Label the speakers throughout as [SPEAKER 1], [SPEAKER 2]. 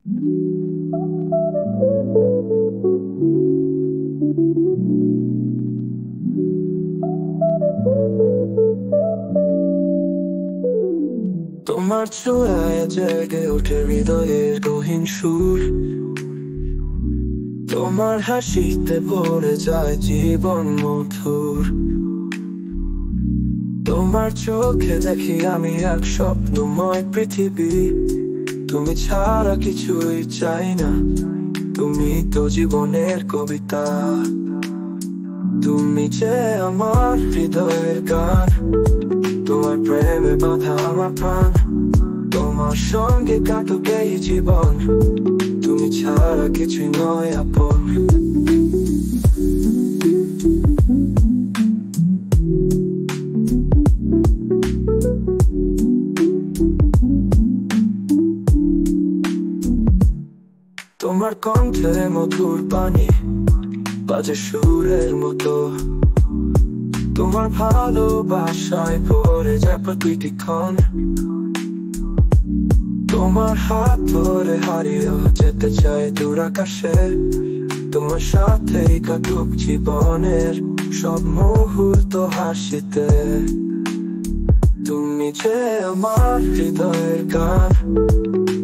[SPEAKER 1] তোমার ছোঁয়ায় জেগে ওঠে হৃদয়ের গহীন সুর, তোমার হাসিতে ভরে যায় জীবন মধুর। তোমার চোখে দেখি আমি এক স্বপ্নময় পৃথিবী, তুমি ছাড়া কিছুই চাই না, তুমি তো জীবনের কবিতা। তুমি যে আমার হৃদয়ের গান, তোমার প্রেমে বাঁধা আমার প্রাণ, তোমার সঙ্গে কাটুক এই জীবন, তুমি ছাড়া কিছুই নয় আপন। তোমার কণ্ঠে মধুর পানি বাজে সুরের মতো, তোমার ভালোবাসায় ভরে যায় প্রতিটি ক্ষণ। তোমার হাত ধরে হারিয়েও যেতে চাই দূর আকাশে, তোমার সাথেই কাটুক জীবনের সব মুহূর্ত হাসিতে। তুমি যে আমার হৃদয়ের গান,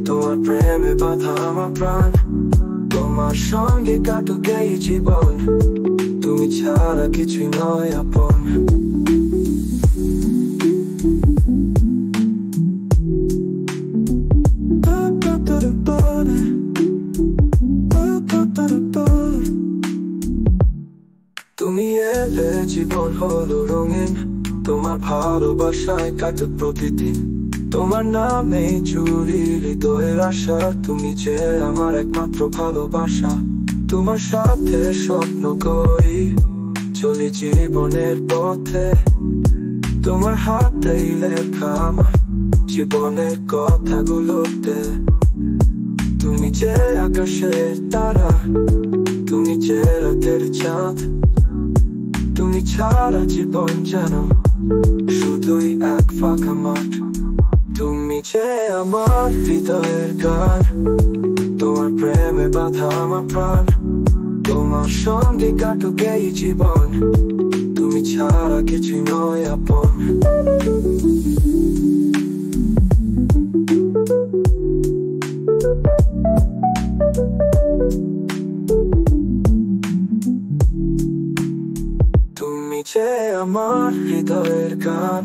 [SPEAKER 1] তোমার প্রেমে বাঁধা আমার প্রাণ, তোমার সঙ্গে কাটুক এই জীবন, তুমি ছাড়া কিছুই নয় আপন। তুমি এলে জীবন হলো রঙিন, তোমার ভালোবাসায় কাটুক প্রতিদিন, তোমার নামে চুরি হৃদয়ের আশা, তুমি যে আমার একমাত্র ভালোবাসা। তোমার সাথে স্বপ্ন করি, চলি জীবনের পথে, তোমার হাতেই লেখা আমার জীবনের কথাগুলোতে। তুমি যে আকাশের তারা, তুমি যে রাতের চাঁদ, তুমি ছাড়া জীবন যেন শুধুই এক ফাঁকা মাঠ। তুমি যে আমার হৃদয়ের গান, তোমার প্রেমে বাঁধা আমার প্রাণ, তোমার সঙ্গে কাটুক এই জীবন, তুমি ছাড়া কিছুই নয় আপন। তুমি যে আমার হৃদয়ের গান,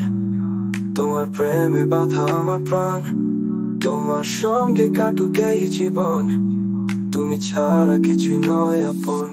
[SPEAKER 1] তোমার প্রেমে বাঁধা আমার প্রাণ, তোমার সঙ্গে কাটুক এই জীবন, তুমি ছাড়া কিছুই নয় আপন।